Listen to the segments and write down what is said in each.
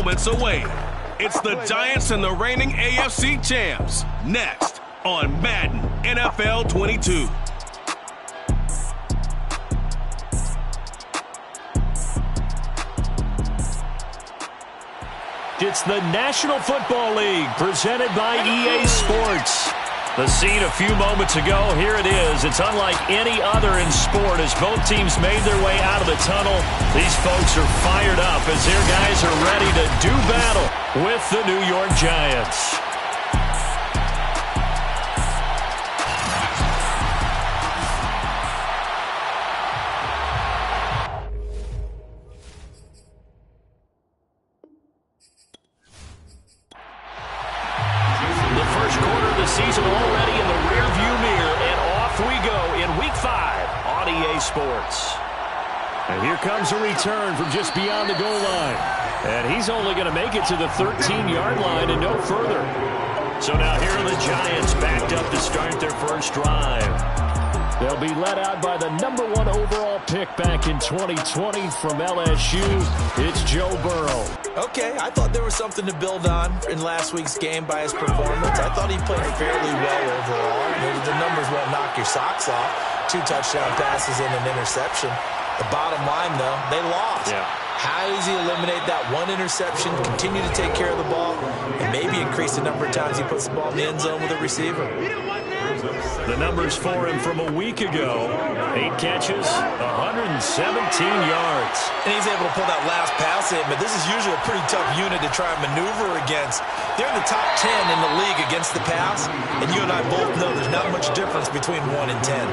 moments away. It's the Giants and the reigning AFC champs. Next on Madden NFL 22. It's the National Football League presented by EA Sports. The scene a few moments ago, here it is. It's unlike any other in sport as both teams made their way out of the tunnel. These folks are fired up as their guys are ready to do battle with the New York Giants. Season already in the rearview mirror, and off we go in Week 5 on EA Sports. And here comes a return from just beyond the goal line. And he's only going to make it to the 13-yard line and no further. So now here are the Giants backed up to start their first drive. They'll be led out by the #1 overall pick back in 2020 from LSU. It's Joe Burrow. Okay, I thought there was something to build on in last week's game by his performance. I thought he played fairly well overall. The numbers won't knock your socks off. 2 touchdown passes and an interception. The bottom line, though, they lost. Yeah. How does he eliminate that 1 interception, continue to take care of the ball, and maybe increase the number of times he puts the ball in the end zone with a receiver? The numbers for him from a week ago: 8 catches, 117 yards. And he's able to pull that last pass in, but this is usually a pretty tough unit to try and maneuver against. They're in the top 10 in the league against the pass, and you and I both know there's not much difference between 1 and 10.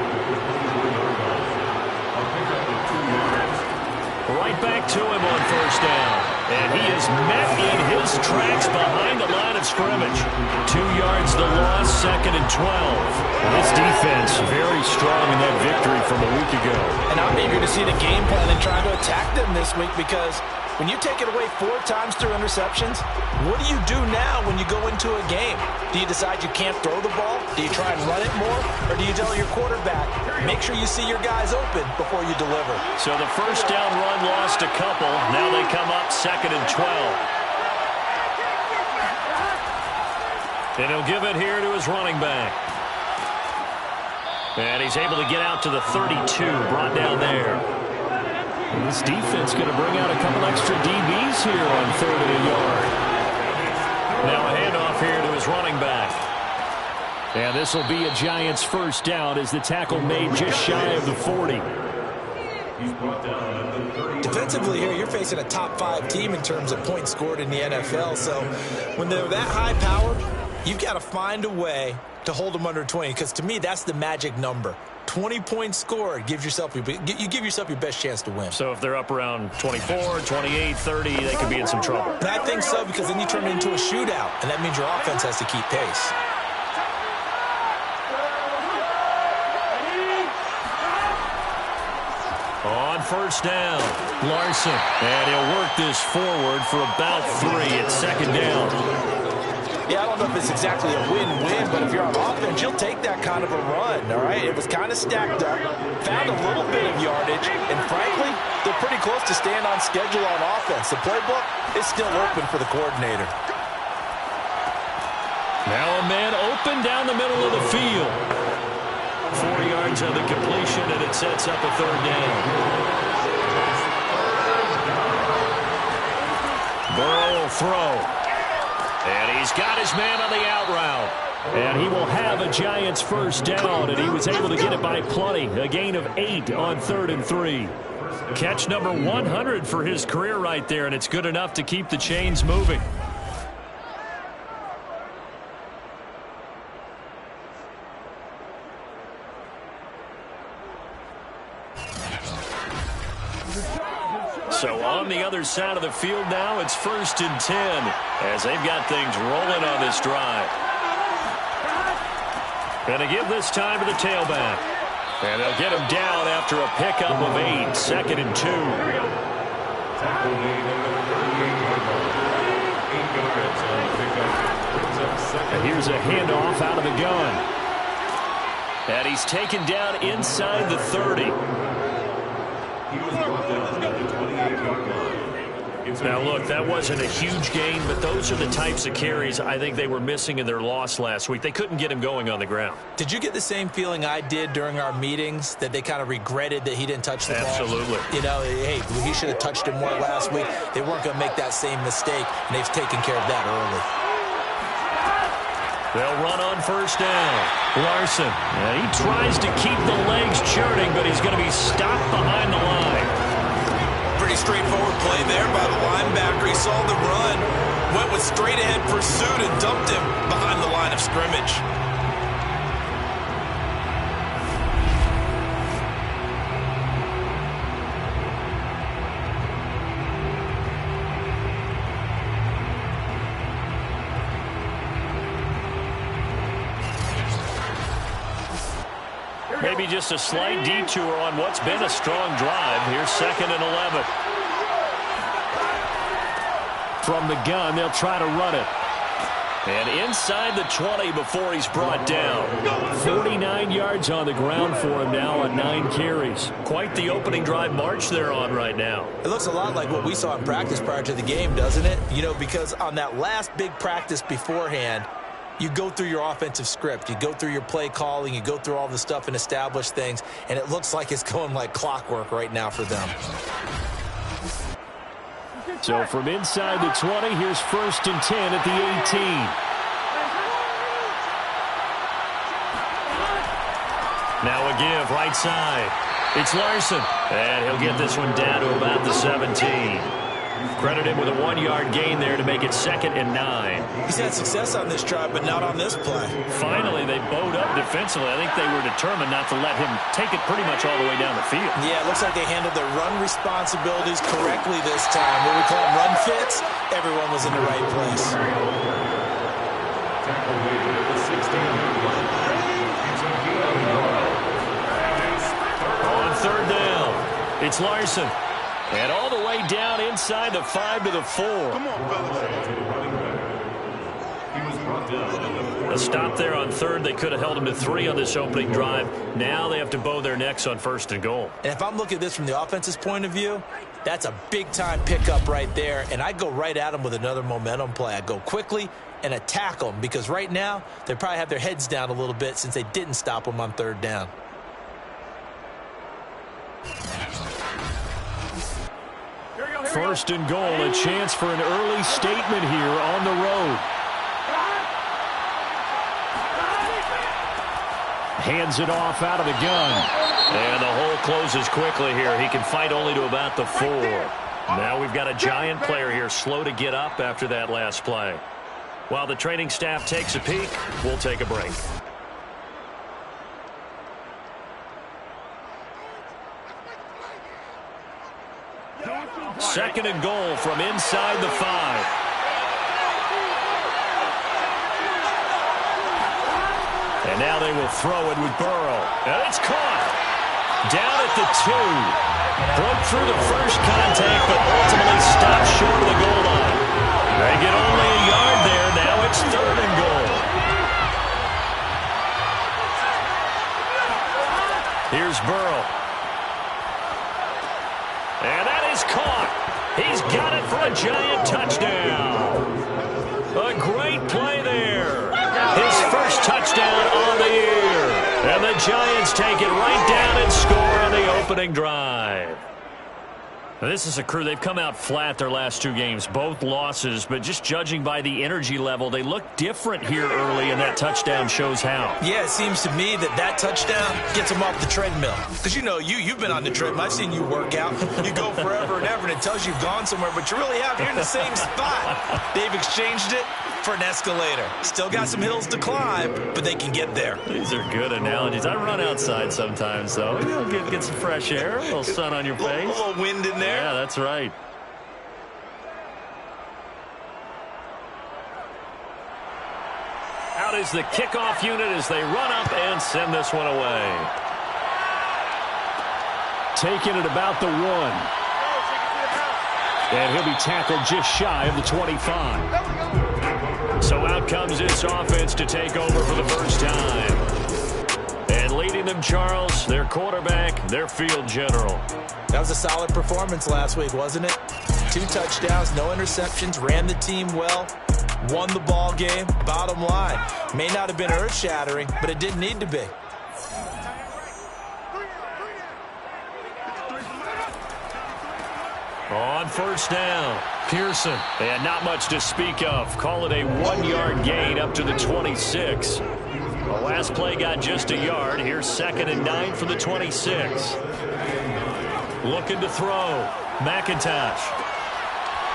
Right back to him on first down. And he is met in his tracks behind the line of scrimmage. 2 yards the loss, 2nd and 12. And this defense very strong in that victory from a week ago. And I'm eager to see the game plan and trying to attack them this week, because when you take it away 4 times through interceptions, what do you do now when you go into a game? Do you decide you can't throw the ball? Do you try and run it more? Or do you tell your quarterback, make sure you see your guys open before you deliver? So the first down run lost a couple. Now they come up 2nd and 12. And he'll give it here to his running back. And he's able to get out to the 32, brought down there. And this defense going to bring out a couple extra DBs here on 3rd and a yard. Now a handoff here to his running back. And this will be a Giants first down as the tackle made just shy of the 40. Defensively here, you're facing a top 5 team in terms of points scored in the NFL. So when they're that high powered, you've got to find a way to hold them under 20, because to me that's the magic number. 20 points scored, you give yourself your best chance to win. So if they're up around 24, 28, 30, they could be in some trouble. And I think so, because then you turn it into a shootout, and that means your offense has to keep pace. On first down, Larson. And he'll work this forward for about 3 at 2nd down. Yeah, I don't know if it's exactly a win-win, but if you're on offense, you'll take that kind of a run, all right? It was kind of stacked up, found a little bit of yardage, and frankly, they're pretty close to staying on schedule on offense. The playbook is still open for the coordinator. Now a man open down the middle of the field. 4 yards on the completion, and it sets up a 3rd down. Burrow will throw. And he's got his man on the out route. And he will have a Giants first down, and he was able to get it by plenty. A gain of 8 on 3rd and 3. Catch number 100 for his career right there, and it's good enough to keep the chains moving. So on the other side of the field now, it's 1st and 10 as they've got things rolling on this drive. And to give this time to the tailback. And they'll get him down after a pickup of 8, 2nd and 2. And here's a handoff out of the gun. And he's taken down inside the 30. Now, look, that wasn't a huge gain, but those are the types of carries I think they were missing in their loss last week. They couldn't get him going on the ground. Did you get the same feeling I did during our meetings, that they kind of regretted that he didn't touch the ball? Absolutely. You know, hey, he should have touched it more last week. They weren't going to make that same mistake, and they've taken care of that early. They'll run on first down. Larson, he tries to keep the legs churning, but he's going to be stopped behind the line. Pretty straightforward play there by the linebacker. He saw the run, went with straight-ahead pursuit, and dumped him behind the line of scrimmage. Maybe just a slight detour on what's been a strong drive. Here's 2nd and 11. From the gun, they'll try to run it. And inside the 20 before he's brought down. 49 yards on the ground for him now on 9 carries. Quite the opening drive march they're on right now. It looks a lot like what we saw in practice prior to the game, doesn't it? You know, because on that last big practice beforehand, you go through your offensive script. You go through your play calling. You go through all the stuff and establish things. And it looks like it's going like clockwork right now for them. So from inside the 20, here's 1st and 10 at the 18. Now a give right side. It's Larson. And he'll get this one down to about the 17. Credit him with a 1-yard gain there to make it 2nd and 9. He's had success on this drive, but not on this play. Finally, they bowed up defensively. I think they were determined not to let him take it pretty much all the way down the field. Yeah, it looks like they handled their run responsibilities correctly this time. What we call run fits, everyone was in the right place. On 3rd down, it's Larson. And all the way down inside the 5 to the 4. Come on, fellas. A stop there on 3rd. They could have held him to 3 on this opening drive. Now they have to bow their necks on 1st and goal. And if I'm looking at this from the offense's point of view, that's a big-time pickup right there. And I go right at them with another momentum play. I go quickly and attack them, because right now they probably have their heads down a little bit since they didn't stop them on 3rd down. First and goal, a chance for an early statement here on the road. Hands it off out of the gun. And the hole closes quickly here. He can fight only to about the 4. Now we've got a Giant player here slow to get up after that last play. While the training staff takes a peek, we'll take a break. Second and goal from inside the 5. And now they will throw it with Burrow. And it's caught. Down at the 2. Broke through the first contact, but ultimately stopped short of the goal line. They get only a yard there. Now it's 3rd and goal. Here's Burrow. And that is caught. He's got it for a Giant touchdown. A great play there. His first touchdown on the year. And the Giants take it right down and score on the opening drive. Now, this is a crew. They've come out flat their last 2 games, both losses, but just judging by the energy level, they look different here early, and that touchdown shows how. Yeah, it seems to me that touchdown gets them off the treadmill. Because, you know, you've been on the treadmill. I've seen you work out. You go forever and ever, and it tells you've gone somewhere, but you're really out here in the same spot. They've exchanged it for an escalator. Still got some hills to climb, but they can get there. These are good analogies. I run outside sometimes, though. Get some fresh air, a little sun on your face. A little wind in there. Yeah, that's right. Out is the kickoff unit as they run up and send this one away. Taking it about the 1. And he'll be tackled just shy of the 25. So out comes this offense to take over for the first time. And leading them, Charles, their quarterback, their field general. That was a solid performance last week, wasn't it? 2 touchdowns, no interceptions, ran the team well, won the ball game. Bottom line, may not have been earth-shattering, but it didn't need to be. On first down, Pearson. And not much to speak of. Call it a 1-yard gain up to the 26. The last play got just a yard. Here's 2nd and 9 for the 26. Looking to throw. McIntosh.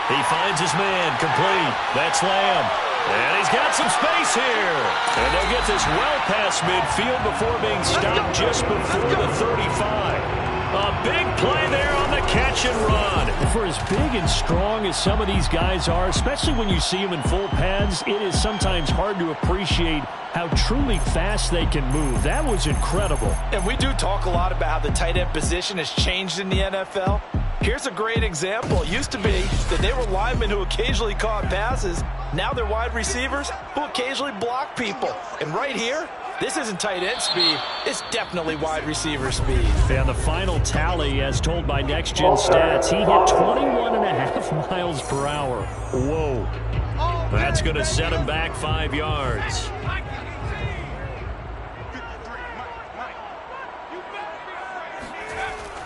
He finds his man. Complete. That's Lamb. And he's got some space here. And they'll get this well past midfield before being stopped just before the 35. A big play there on the catch and run. For as big and strong as some of these guys are, especially when you see them in full pads, it is sometimes hard to appreciate how truly fast they can move. That was incredible. And we do talk a lot about how the tight end position has changed in the NFL. Here's a great example. It used to be that they were linemen who occasionally caught passes. Now they're wide receivers who occasionally block people. And right here, this isn't tight end speed. It's definitely wide receiver speed. And the final tally, as told by Next Gen Stats, he hit 21.5 miles per hour. Whoa. That's going to set him back 5 yards.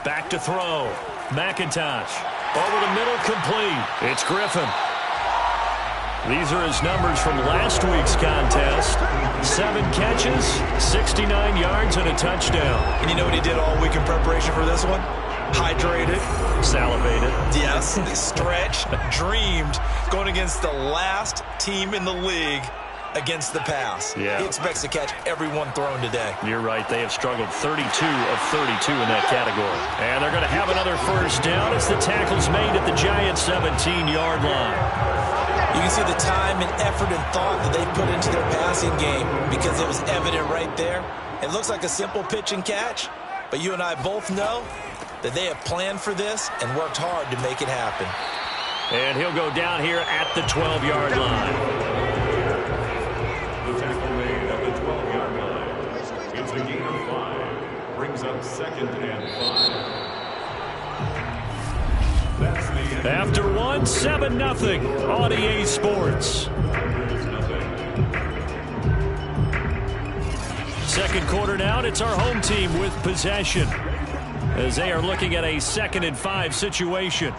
Back to throw. McIntosh. Over the middle, complete. It's Griffin. These are his numbers from last week's contest. 7 catches, 69 yards, and a touchdown. And you know what he did all week in preparation for this one? Hydrated. Salivated. Yes. Stretched. Dreamed. Going against the last team in the league against the pass. Yeah. He expects to catch every one thrown today. You're right. They have struggled 32 of 32 in that category. And they're going to have another first down as the tackle's made at the Giants' 17-yard line. You can see the time and effort and thought that they put into their passing game because it was evident right there. It looks like a simple pitch and catch, but you and I both know that they have planned for this and worked hard to make it happen. And he'll go down here at the 12-yard line. The tackle made at the 12-yard line. It's a gain of 5. Brings up 2nd and 5. After 1, 7-0 on EA Sports. Second quarter now, and it's our home team with possession as they are looking at a 2nd and 5 situation.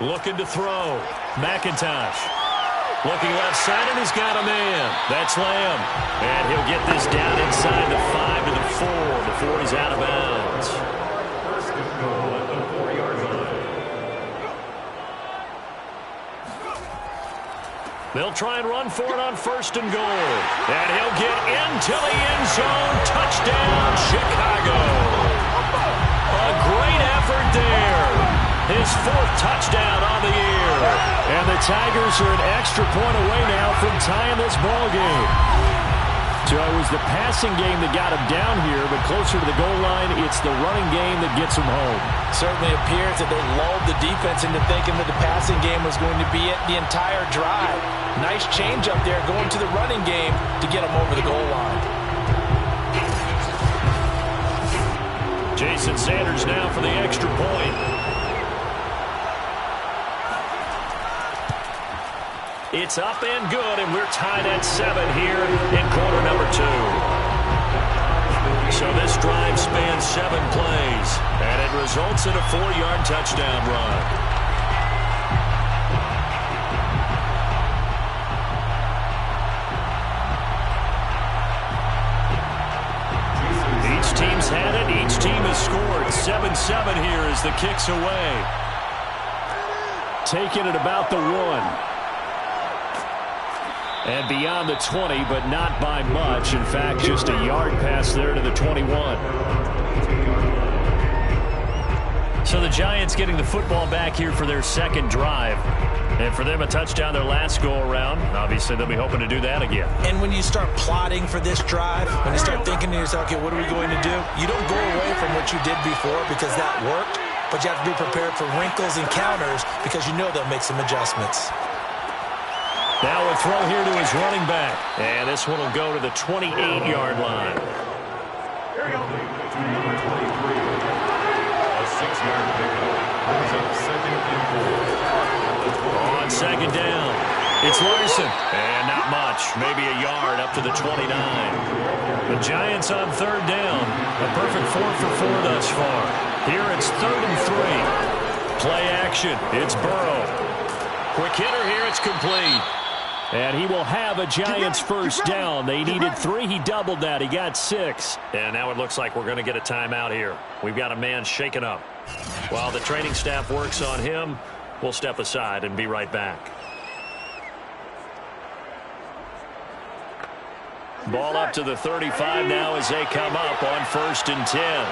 Looking to throw. McIntosh. Looking left side, and he's got a man. That's Lamb. And he'll get this down inside the 5 to the 4 before he's out of bounds. First and goal at the 4-yard line. They'll try and run for it on 1st and goal. And he'll get into the end zone. Touchdown, Chicago. A great effort there. His 4th touchdown on the year. And the Tigers are an extra point away now from tying this ball game. So it was the passing game that got him down here, but closer to the goal line, it's the running game that gets him home. Certainly appears that they lulled the defense into thinking that the passing game was going to be it the entire drive. Nice change up there going to the running game to get him over the goal line. Jason Sanders now for the extra point. It's up and good, and we're tied at 7 here in quarter number 2. So this drive spans 7 plays, and it results in a 4-yard touchdown run. Each team's had it. Each team has scored. 7-7 here as the kick's away. Taking it about the 1. And beyond the 20, but not by much. In fact, just a yard pass there to the 21. So the Giants getting the football back here for their 2nd drive. And for them, a touchdown their last go-around. Obviously, they'll be hoping to do that again. And when you start plotting for this drive, when you start thinking to yourself, okay, what are we going to do? You don't go away from what you did before because that worked, but you have to be prepared for wrinkles and counters because you know they'll make some adjustments. Now a throw here to his running back. And this one will go to the 28-yard line. To number 23, a 6-yard pickup. Brings up second and 4. On second down, it's Larson. And not much, maybe a yard up to the 29. The Giants on third down. A perfect 4 for 4 thus far. Here it's 3rd and 3. Play action. It's Burrow. Quick hitter here. It's complete. And he will have a Giants first down. They needed 3. He doubled that. He got 6. And now it looks like we're going to get a timeout here. We've got a man shaken up. While the training staff works on him, we'll step aside and be right back. Ball up to the 35 now as they come up on 1st and 10.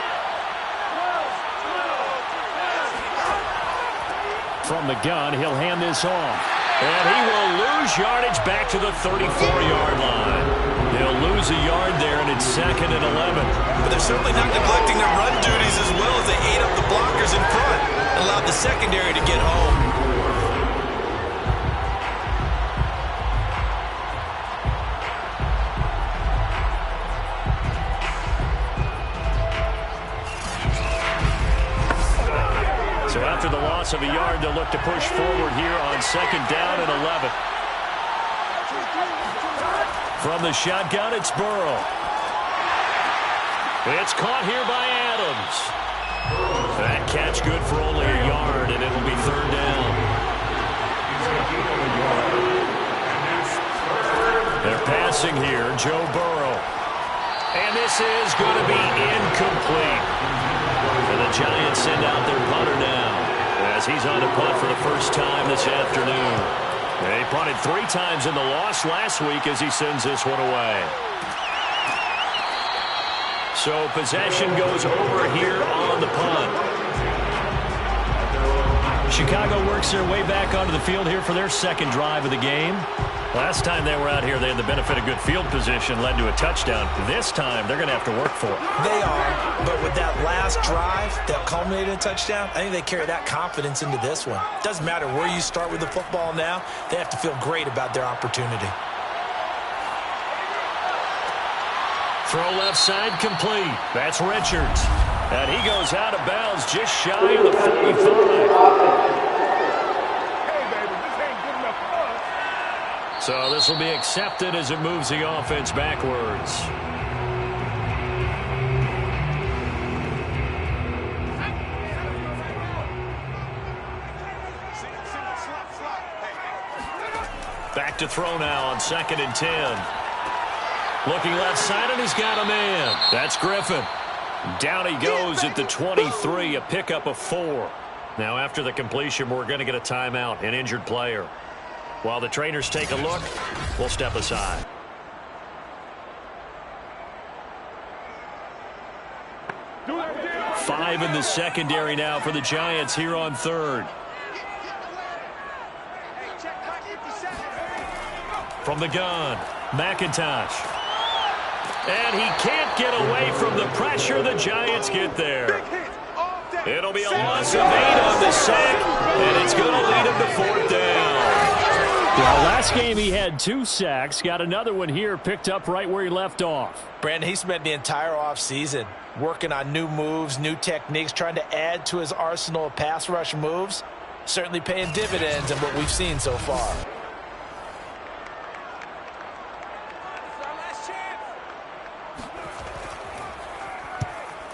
From the gun, he'll hand this off. And he will lose yardage back to the 34-yard line. They'll lose a yard there, and it's 2nd and 11. But they're certainly not neglecting their run duties as well as they ate up the blockers in front and allowed the secondary to get home. So after the loss of a yard, they'll look to push forward here on 2nd down and 11. From the shotgun, it's Burrow. It's caught here by Adams. That catch good for only a yard, and it'll be 3rd down. They're passing here, Joe Burrow. And this is going to be incomplete. And the Giants send out their punter now as he's on to punt for the first time this afternoon. They punted 3 times in the loss last week as he sends this one away. So possession goes over here on the punt. Chicago works their way back onto the field here for their 2nd drive of the game. Last time they were out here, they had the benefit of good field position, led to a touchdown. This time, they're going to have to work for it. They are, but with that last drive that culminated in a touchdown, I think they carry that confidence into this one. Doesn't matter where you start with the football now, they have to feel great about their opportunity. Throw left side complete. That's Richards. And he goes out of bounds just shy of the 45. So this will be accepted as it moves the offense backwards. Back to throw now on 2nd and 10. Looking left side, and he's got a man. That's Griffin. Down he goes at the 23, a pickup of 4. Now after the completion, we're going to get a timeout, an injured player. While the trainers take a look, we'll step aside. Five in the secondary now for the Giants here on 3rd. From the gun, McIntosh. And he can't get away from the pressure. The Giants get there. It'll be a loss of 8 on the sack, and it's going to lead him to 4th down. Well, last game he had 2 sacks. Got another one here, picked up right where he left off. Brandon, he spent the entire offseason working on new moves, new techniques, trying to add to his arsenal of pass rush moves. Certainly paying dividends in what we've seen so far.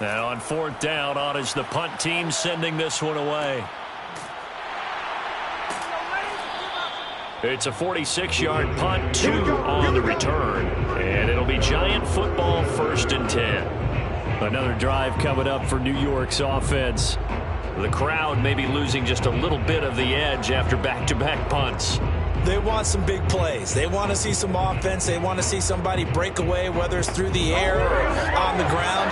Now on 4th down, on is the punt team sending this one away. It's a 46-yard punt, 2 on the return. And it'll be Giant football 1st and 10. Another drive coming up for New York's offense. The crowd may be losing just a little bit of the edge after back-to-back punts. They want some big plays. They want to see some offense. They want to see somebody break away, whether it's through the air or on the ground.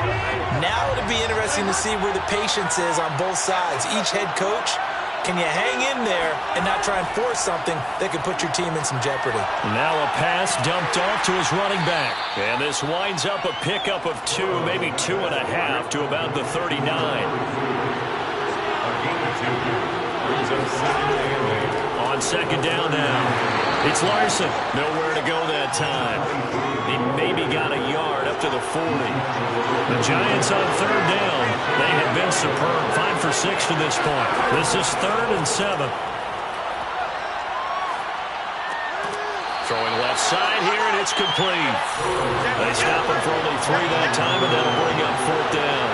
Now it'll be interesting to see where the patience is on both sides. Each head coach, can you hang in there and not try and force something that could put your team in some jeopardy? Now a pass dumped off to his running back. And this winds up a pickup of 2, maybe 2.5 to about the 39. On 2nd down now. It's Larson. Nowhere to go that time. He maybe got a yard up to the 40. The Giants on third down. They have been superb. 5 for 6 to this point. This is 3rd and 7. Throwing left side here, and it's complete. They stop him for only 3 that time, and that'll bring up 4th down.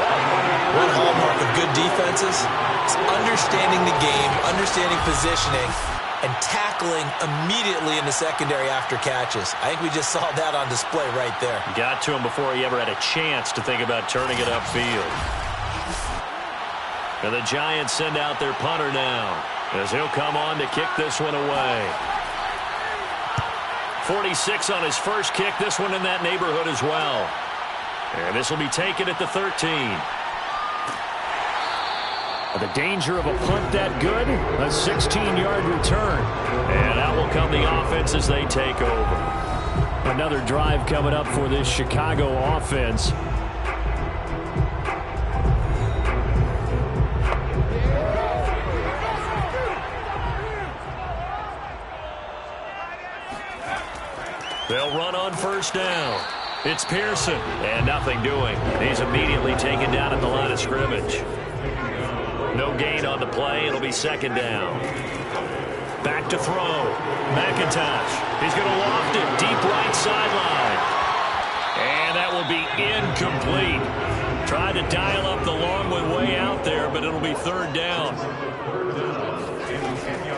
One hallmark of good defenses is understanding the game, understanding positioning, and tackling immediately in the secondary after catches. I think we just saw that on display right there. Got to him before he ever had a chance to think about turning it upfield. And the Giants send out their punter now, as he'll come on to kick this one away. 46 on his first kick. This one in that neighborhood as well. And this will be taken at the 13. The danger of a punt that good, a 16-yard return. And out will come the offense as they take over. Another drive coming up for this Chicago offense. They'll run on first down. It's Pearson, and nothing doing. He's immediately taken down at the line of scrimmage. No gain on the play. It'll be 2nd down. Back to throw. McIntosh. He's going to loft it deep right sideline. And that will be incomplete. Tried to dial up the long one way out there, but it'll be 3rd down.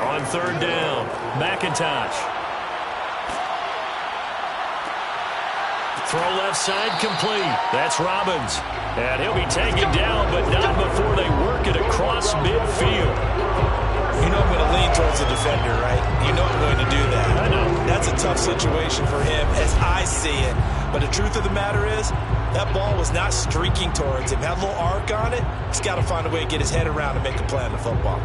On 3rd down, McIntosh. Throw left side complete. That's Robbins. And he'll be taken down, but not before they work it across midfield. You know I'm going to lean towards the defender, right? You know I'm going to do that. I know. That's a tough situation for him as I see it. But the truth of the matter is, that ball was not streaking towards him. Had a little arc on it. He's got to find a way to get his head around and make a play on the football.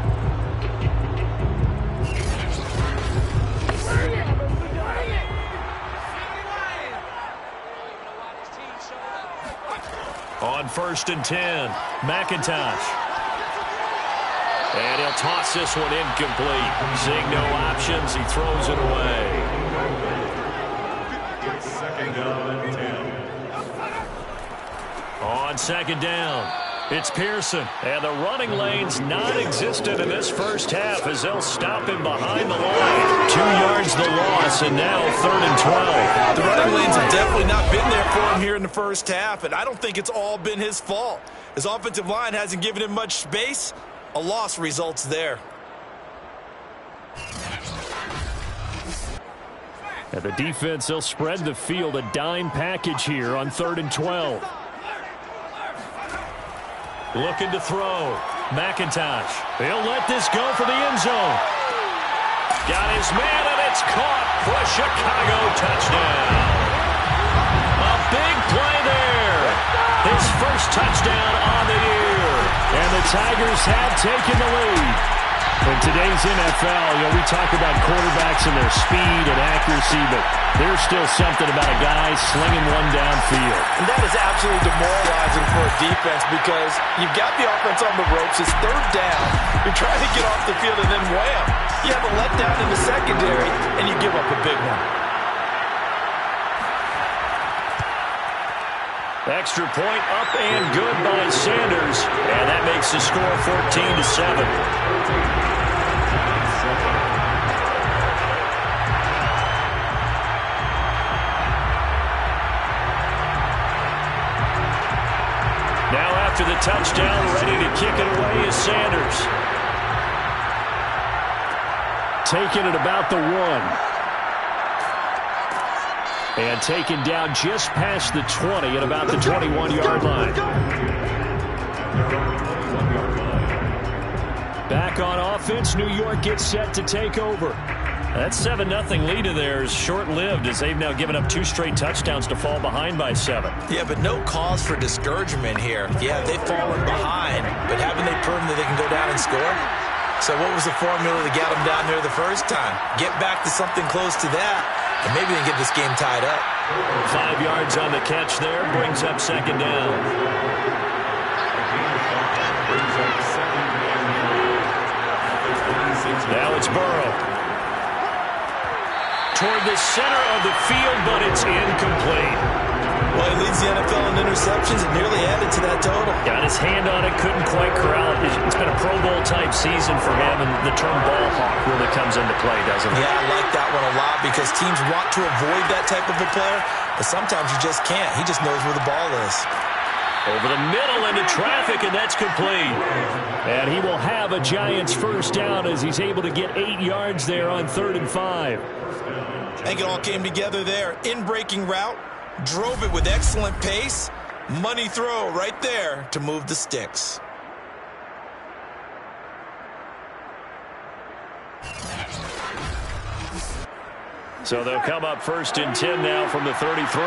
On 1st and 10, McIntosh. And he'll toss this one incomplete. Seeing no options, he throws it away. It's 2nd down and 10. On 2nd down, it's Pearson. And the running lane's non-existent in this first half as they'll stop him behind the line. 2 yards the loss, and now 3rd and 12. The running lanes have definitely not been there for him here in the first half, and I don't think it's all been his fault. His offensive line hasn't given him much space. A loss results there. And the defense, they'll spread the field, a dime package here on 3rd and 12. Looking to throw. McIntosh. He'll let this go for the end zone. Got his man, and it's caught for a Chicago touchdown. A big play there. His first touchdown on the year. And the Tigers have taken the lead. In today's NFL, we talk about quarterbacks and their speed and accuracy, but there's still something about a guy slinging one downfield. And that is absolutely demoralizing for a defense because you've got the offense on the ropes. It's 3rd down. You're trying to get off the field, and then wham, you have a letdown in the secondary, and you give up a big one. Extra point up and good by Sanders, and that makes the score 14-7. Now after the touchdown, ready to kick it away is Sanders. Taking it about the 1. And taken down just past the 20 at about the 21-yard line. Back on offense, New York gets set to take over. That 7-0 lead of theirs short-lived as they've now given up 2 straight touchdowns to fall behind by 7. Yeah, but no cause for discouragement here. Yeah, they've fallen behind, but haven't they proven that they can go down and score? So what was the formula to get them down there the first time? Get back to something close to that, and maybe they can get this game tied up. 5 yards on the catch there, brings up 2nd down. Now it's Burrow. Toward the center of the field, but it's incomplete. Well, he leads the NFL in interceptions and nearly added to that total. Got his hand on it, couldn't quite corral it. It's been a Pro Bowl-type season for him, and the term ball hawk really comes into play, doesn't it? Yeah, I like that one a lot because teams want to avoid that type of a player, but sometimes you just can't. He just knows where the ball is. Over the middle into traffic, and that's complete. And he will have a Giants first down as he's able to get 8 yards there on 3rd and 5. I think it all came together there. In-breaking route, drove it with excellent pace. Money throw right there to move the sticks. So they'll come up 1st and 10 now from the 33.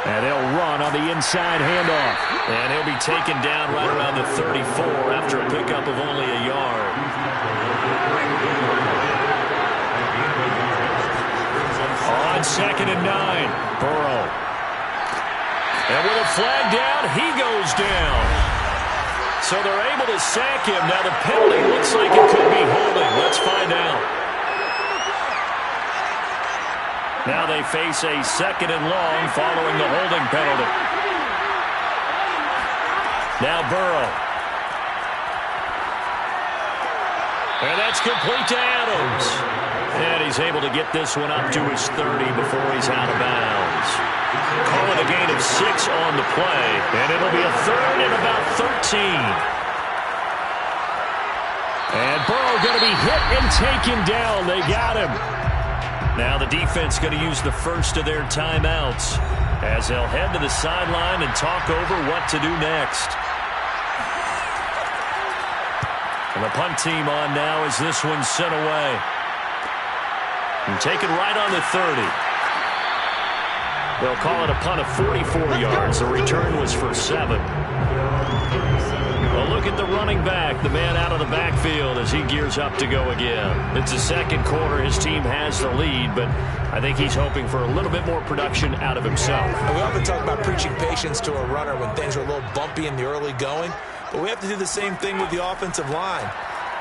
And they'll run on the inside handoff. And he'll be taken down right around the 34 after a pickup of only a yard. On 2nd and 9, Burrow. And with a flag down, he goes down. So they're able to sack him. Now the penalty looks like it could be holding. Let's find out. Now they face a 2nd and long following the holding penalty. Now Burrow. And that's complete to Adams. And he's able to get this one up to his 30 before he's out of bounds. Call it a gain of 6 on the play. And it'll be a 3rd and about 13. And Burrow going to be hit and taken down. They got him. Now the defense going to use the first of their timeouts as they'll head to the sideline and talk over what to do next. And the punt team on now as this one's sent away. And taken right on the 30. They'll call it a punt of 44 yards. The return was for 7. Well, look at the running back, the man out of the backfield as he gears up to go again. It's the 2nd quarter. His team has the lead, but I think he's hoping for a little bit more production out of himself. And we often talk about preaching patience to a runner when things are a little bumpy in the early going, but we have to do the same thing with the offensive line.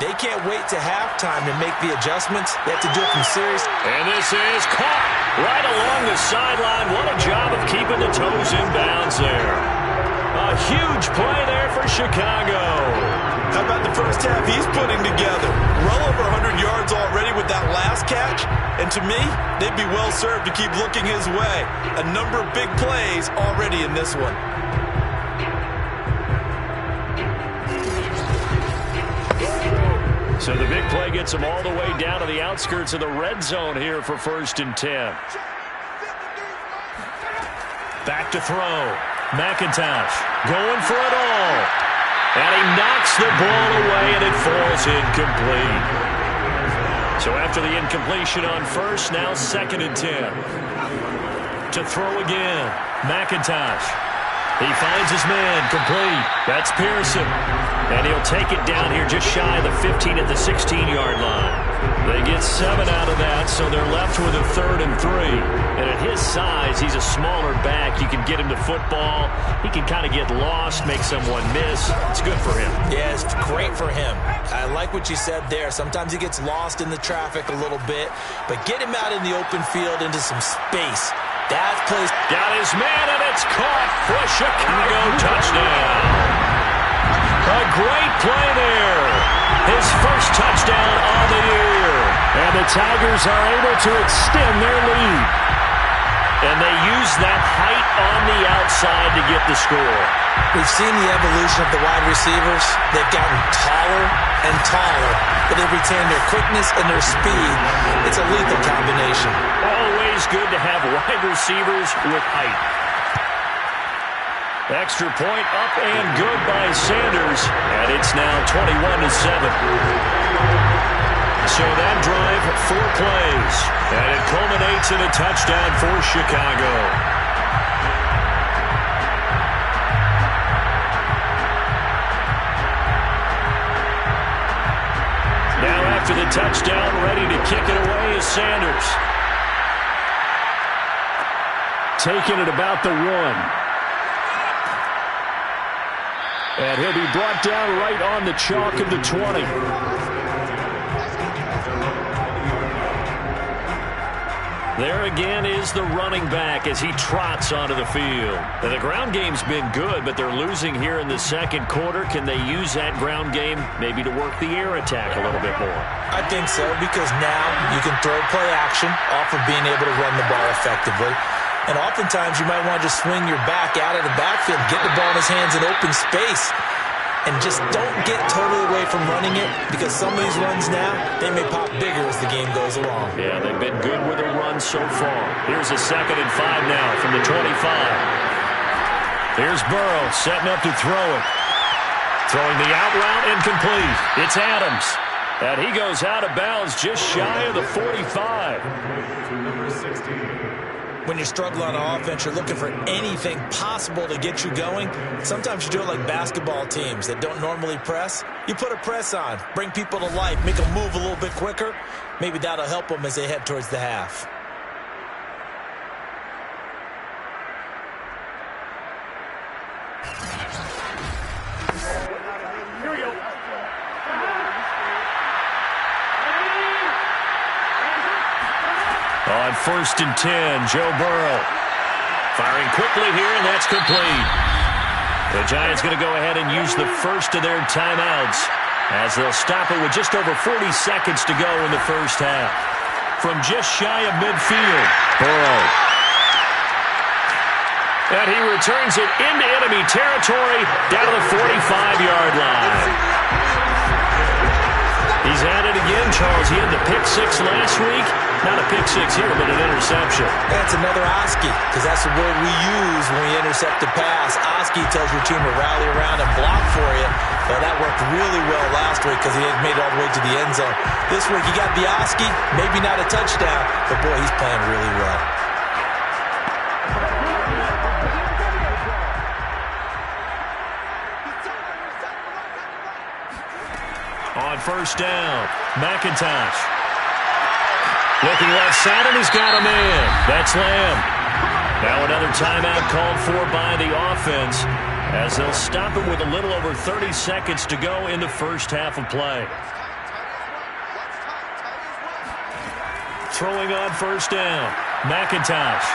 They can't wait to halftime to make the adjustments. They have to do it from series. And this is caught right along the sideline. What a job of keeping the toes in bounds there. A huge play there for Chicago. How about the first half he's putting together? Well over 100 yards already with that last catch. And to me, they'd be well served to keep looking his way. A number of big plays already in this one. So the big play gets them all the way down to the outskirts of the red zone here for 1st and 10. Back to throw. McIntosh going for it all. And he knocks the ball away, and it falls incomplete. So after the incompletion on first, now 2nd and 10. To throw again. McIntosh. He finds his man, complete. That's Pearson. And he'll take it down here just shy of the 15 at the 16-yard line. They get 7 out of that, so they're left with a 3rd and 3. And at his size, he's a smaller back. You can get him to football. He can kind of get lost, make someone miss. It's good for him. Yeah, it's great for him. I like what you said there. Sometimes he gets lost in the traffic a little bit, but get him out in the open field into some space. That plays. Got his man, and it's caught for a Chicago touchdown. A great play there. His first touchdown on the year. And the Tigers are able to extend their lead. And they use that height on the outside to get the score. We've seen the evolution of the wide receivers. They've gotten taller and taller, but they've retained their quickness and their speed. It's a lethal combination. Always good to have wide receivers with height. Extra point up and good by Sanders, and it's now 21-7. So that drive, 4 plays, and it culminates in a touchdown for Chicago. Now after the touchdown, ready to kick it away is Sanders. Taking it about the 1. And he'll be brought down right on the chalk of the 20. There again is the running back as he trots onto the field. Now, the ground game's been good, but they're losing here in the second quarter. Can they use that ground game maybe to work the air attack a little bit more? I think so, because now you can throw play action off of being able to run the ball effectively. And oftentimes you might want to just swing your back out of the backfield, get the ball in his hands in open space. And just don't get totally away from running it, because some of these runs now, they may pop bigger as the game goes along. Yeah, they've been good with a run so far. Here's a 2nd and 5 now from the 25. Here's Burrow setting up to throw it. Throwing the out route, incomplete. It's Adams. And he goes out of bounds just shy of the 45. To number 16. When you struggle on offense, you're looking for anything possible to get you going. Sometimes you do it like basketball teams that don't normally press. You put a press on, bring people to life, make them move a little bit quicker. Maybe that'll help them as they head towards the half. Here we go. On 1st and 10, Joe Burrow. Firing quickly here, and that's complete. The Giants going to go ahead and use the first of their timeouts as they'll stop it with just over 40 seconds to go in the first half. From just shy of midfield, Burrow. And he returns it into enemy territory down to the 45-yard line. He's at it again, Charles. He had the pick 6 last week. Not a pick 6 here, but an interception. That's another Oski, because that's the word we use when we intercept a pass. Oski tells your team to rally around and block for you. Well, that worked really well last week because he had made it all the way to the end zone. This week, he got the Oski, maybe not a touchdown, but boy, he's playing really well. On 1st down, McIntosh. Looking left side, and he's got a man. That's Lamb. Now another timeout called for by the offense as they'll stop it with a little over 30 seconds to go in the first half of play. Throwing on 1st down, McIntosh.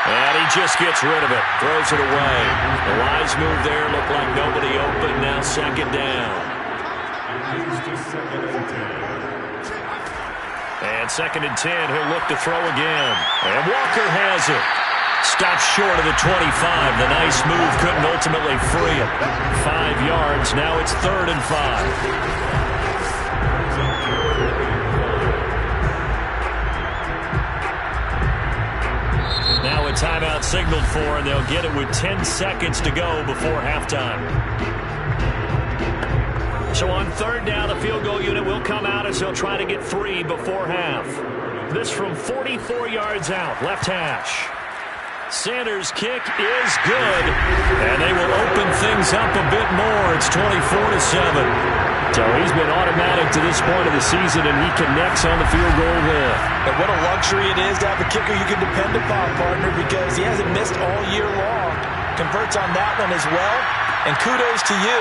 And he just gets rid of it, throws it away. The wise move there, looked like nobody open, now 2nd down. And 2nd and 10, he'll look to throw again. And Walker has it. Stopped short of the 25. The nice move couldn't ultimately free him. 5 yards, now it's 3rd and 5. Now a timeout signaled for, and they'll get it with 10 seconds to go before halftime. So on 3rd down, the field goal unit will come out as they'll try to get 3 before half. This from 44 yards out, left hash. Sanders' kick is good, and they will open things up a bit more. It's 24-7. So he's been automatic to this point of the season, and he connects on the field goal there. And what a luxury it is to have a kicker you can depend upon, partner, because he hasn't missed all year long. Converts on that one as well, and kudos to you.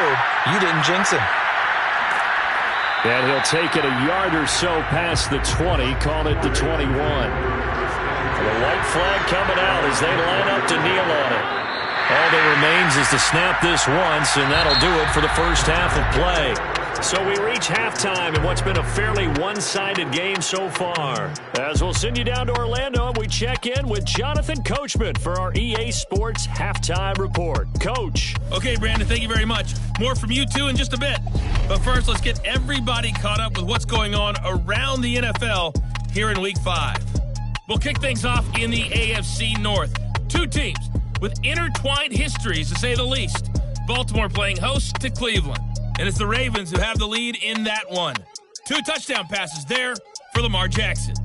You didn't jinx him. And he'll take it a yard or so past the 20, call it the 21. The white flag coming out as they line up to kneel on it. All that remains is to snap this once, and that'll do it for the first half of play. So we reach halftime in what's been a fairly one-sided game so far. As we'll send you down to Orlando, we check in with Jonathan Coachman for our EA Sports Halftime Report. Coach. Okay, Brandon, thank you very much. More from you two in just a bit. But first, let's get everybody caught up with what's going on around the NFL here in Week 5. We'll kick things off in the AFC North. 2 teams with intertwined histories, to say the least. Baltimore playing host to Cleveland. And it's the Ravens who have the lead in that one. 2 touchdown passes there for Lamar Jackson.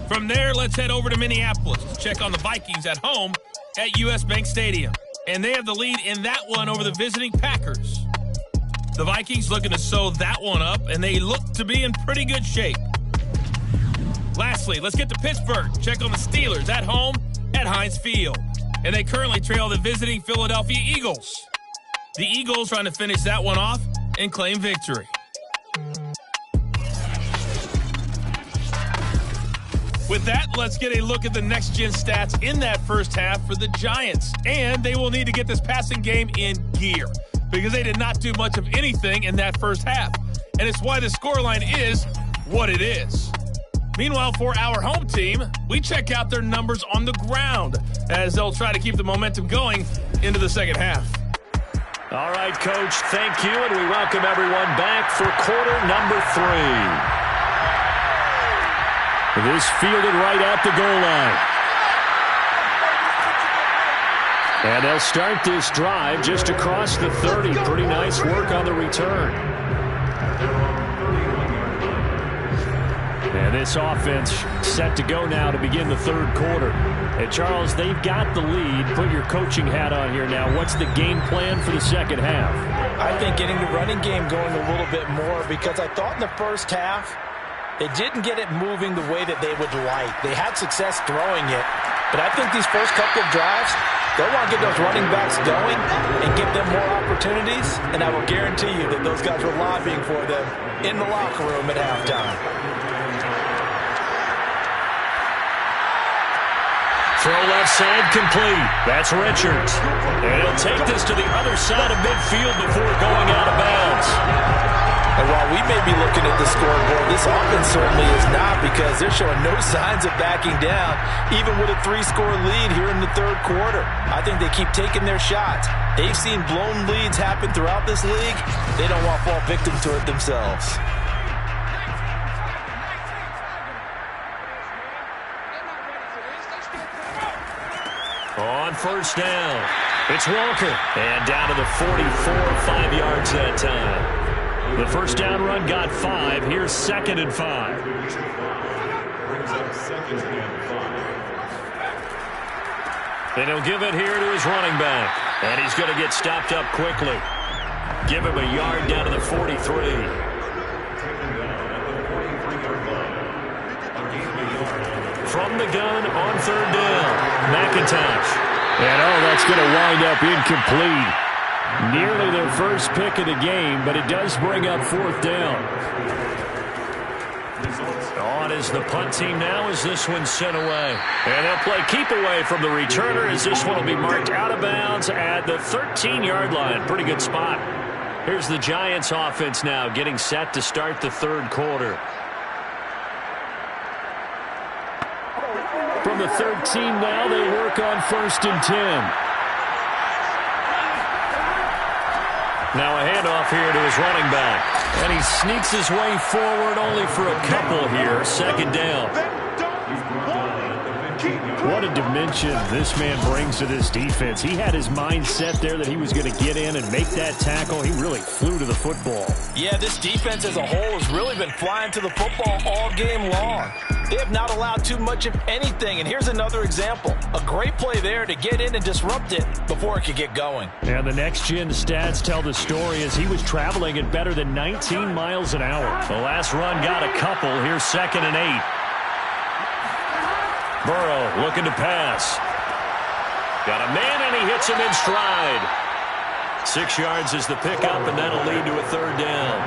From there, let's head over to Minneapolis to check on the Vikings at home at US Bank Stadium. And they have the lead in that one over the visiting Packers. The Vikings looking to sew that one up, and they look to be in pretty good shape. Lastly, let's get to Pittsburgh. Check on the Steelers at home at Heinz Field. And they currently trail the visiting Philadelphia Eagles. The Eagles trying to finish that one off and claim victory. With that, let's get a look at the next-gen stats in that first half for the Giants. And they will need to get this passing game in gear because they did not do much of anything in that first half. And it's why the scoreline is what it is. Meanwhile, for our home team, we check out their numbers on the ground as they'll try to keep the momentum going into the second half. All right, Coach, thank you, and we welcome everyone back for quarter number 3. This fielded right at the goal line. And they'll start this drive just across the 30. Pretty nice work on the return. And this offense set to go now to begin the third quarter. And Charles, they've got the lead. Put your coaching hat on here now. What's the game plan for the second half? I think getting the running game going a little bit more because I thought in the first half they didn't get it moving the way that they would like. They had success throwing it, but I think these first couple of drives, they'll want to get those running backs going and give them more opportunities, and I will guarantee you that those guys were lobbying for them in the locker room at halftime. Throw left side complete. That's Richards. And he'll take this to the other side of midfield before going out of bounds. And while we may be looking at the scoreboard, this offense certainly is not because they're showing no signs of backing down, even with a 3-score lead here in the third quarter. I think they keep taking their shots. They've seen blown leads happen throughout this league. They don't want to fall victim to it themselves. On first down, it's Walker. And down to the 44, 5 yards that time. The first down run got 5. Here's 2nd and 5. Brings up 2nd and 5. And he'll give it here to his running back. And he's going to get stopped up quickly. Give him a yard down to the 43. From the gun on third down, McIntosh. And that's going to wind up incomplete. Nearly their first pick of the game, but it does bring up 4th down. On is the punt team now as this one's sent away. And they'll play keep away from the returner as this one will be marked out of bounds at the 13-yard line. Pretty good spot. Here's the Giants offense now getting set to start the third quarter. From the 13 now, they work on 1st and 10. Now a handoff here to his running back. And he sneaks his way forward only for a couple here. 2nd down. What a dimension this man brings to this defense. He had his mind set there that he was going to get in and make that tackle. He really flew to the football. Yeah, this defense as a whole has really been flying to the football all game long. They have not allowed too much of anything, and here's another example. A great play there to get in and disrupt it before it could get going. And the next-gen stats tell the story as he was traveling at better than 19 miles an hour. The last run got a couple. Here's 2nd and 8. Burrow looking to pass. Got a man, and he hits him in stride. 6 yards is the pickup, and that'll lead to a 3rd down.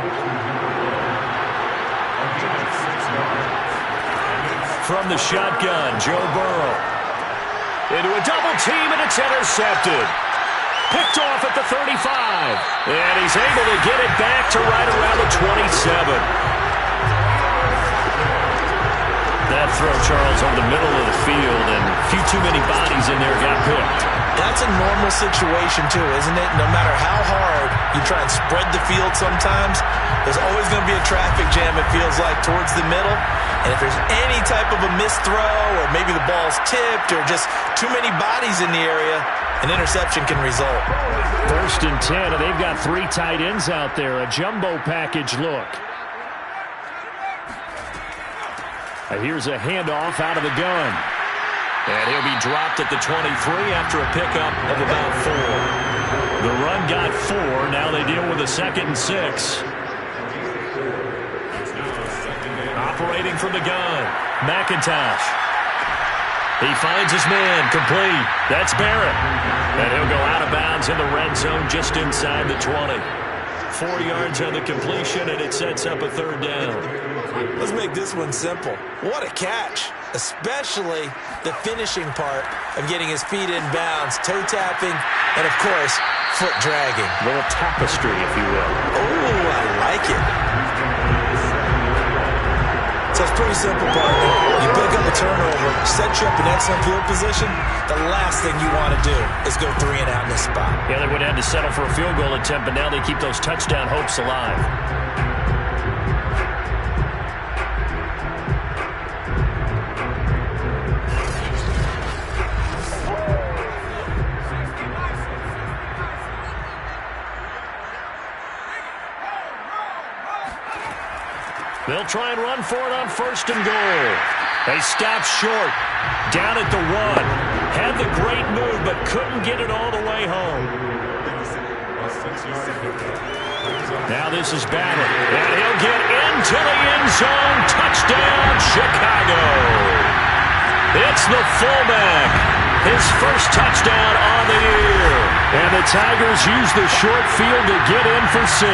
From the shotgun, Joe Burrow. Into a double team, and it's intercepted. Picked off at the 35. And he's able to get it back to right around the 27. That throw, Charles, over the middle of the field, and a few too many bodies in there got picked. That's a normal situation, too, isn't it? No matter how hard you try and spread the field sometimes, there's always going to be a traffic jam, it feels like, towards the middle. And if there's any type of a missed throw or maybe the ball's tipped or just too many bodies in the area, an interception can result. 1st and 10, and they've got 3 tight ends out there. A jumbo package look. Here's a handoff out of the gun. And he'll be dropped at the 23 after a pickup of about 4. The run got 4. Now they deal with a 2nd and 6. Operating from the gun, McIntosh. He finds his man, complete. That's Barrett. And he'll go out of bounds in the red zone just inside the 20. 4 yards on the completion, and it sets up a 3rd down. Let's make this one simple. What a catch. especially the finishing part of getting his feet in bounds, toe tapping, and of course, foot dragging. A little tapestry, if you will. Oh, I like it. So it's pretty simple, partner. You pick up a turnover, set you up in excellent field position. The last thing you want to do is go 3 and out in this spot. Yeah, they would have had to settle for a field goal attempt, but now they keep those touchdown hopes alive. They'll try and run for it on 1st and goal. They stop short. Down at the 1. Had the great move, but couldn't get it all the way home. Now this is Ballard. And he'll get into the end zone. Touchdown, Chicago. It's the fullback. His first touchdown on the year. And the Tigers use the short field to get in for 6.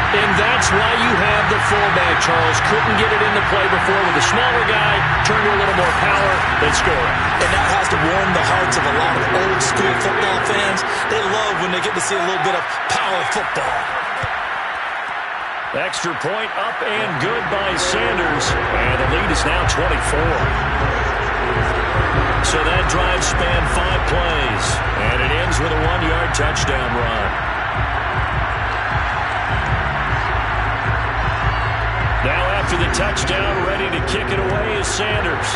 And that's why you have the fullback, Charles. Couldn't get it into play before with a smaller guy. Turned to a little more power. They score. And that has to warm the hearts of a lot of old-school football fans. They love when they get to see a little bit of power football. Extra point up and good by Sanders. And the lead is now 24. So that drive spanned 5 plays. And it ends with a 1-yard touchdown run. Now after the touchdown, ready to kick it away is Sanders.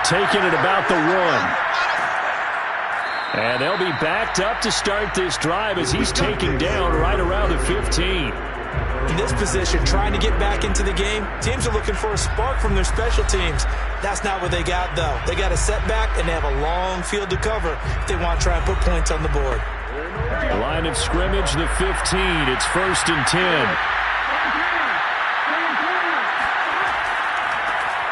Taking it about the 1. And they'll be backed up to start this drive as he's taking down right around the 15. In this position, trying to get back into the game, teams are looking for a spark from their special teams. That's not what they got, though. They got a setback, and they have a long field to cover if they want to try and put points on the board. Line of scrimmage, the 15. It's 1st and 10.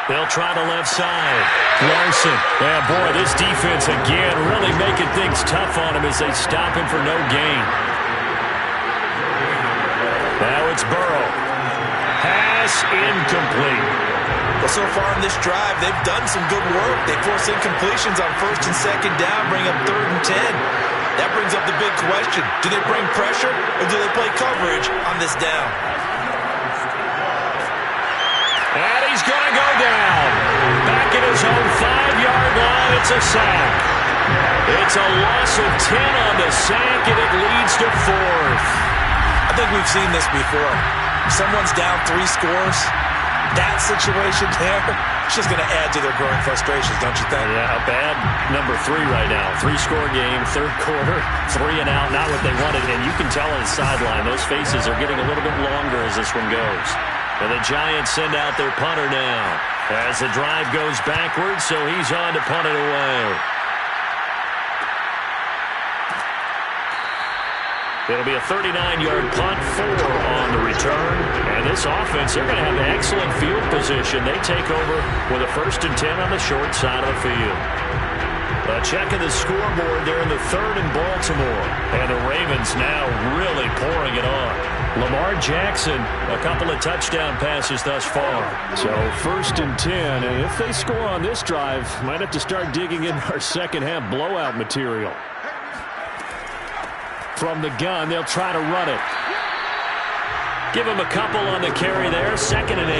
They'll try the left side. Larson. Yeah, boy, this defense again really making things tough on him as they stop him for no gain. Now it's Burrow. Pass incomplete. Well, so far in this drive, they've done some good work. They force incompletions on 1st and 2nd down, bring up 3rd and 10. That brings up the big question. Do they bring pressure or do they play coverage on this down? And he's going to go down. Back at his own 5-yard line, it's a sack. It's a loss of 10 on the sack, and it leads to 4th. I think we've seen this before. Someone's down 3 scores. That situation there, it's just going to add to their growing frustrations, don't you think? Yeah, bad number 3 right now. 3-score game, 3rd quarter, 3 and out, not what they wanted. And you can tell on the sideline, those faces are getting a little bit longer as this one goes. And the Giants send out their punter now as the drive goes backwards, so he's on to punt it away. It'll be a 39-yard punt, 4 on the return. And this offense, they're going to have excellent field position. They take over with a 1st and 10 on the short side of the field. A check of the scoreboard there in the 3rd in Baltimore. And the Ravens now really pouring it on. Lamar Jackson, a couple of touchdown passes thus far. So 1st and 10, and if they score on this drive, might have to start digging in our second-half blowout material. From the gun, they'll try to run it. Give him a couple on the carry there, 2nd and 8.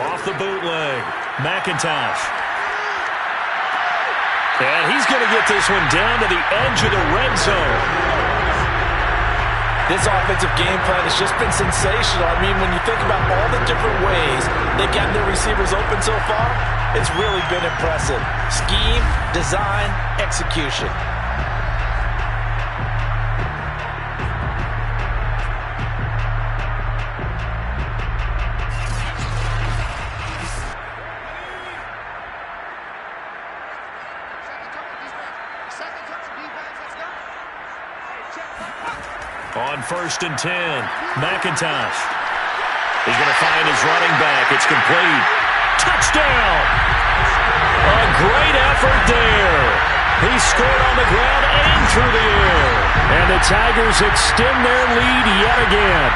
Off the bootleg, McIntosh. And he's going to get this one down to the edge of the red zone. This offensive game plan has just been sensational. I mean, when you think about all the different ways they've gotten their receivers open so far, it's really been impressive. Scheme, design, execution. On 1st and 10, McIntosh. He's going to find his running back. It's complete. Touchdown! A great effort there. He scored on the ground and through the air. And the Tigers extend their lead yet again.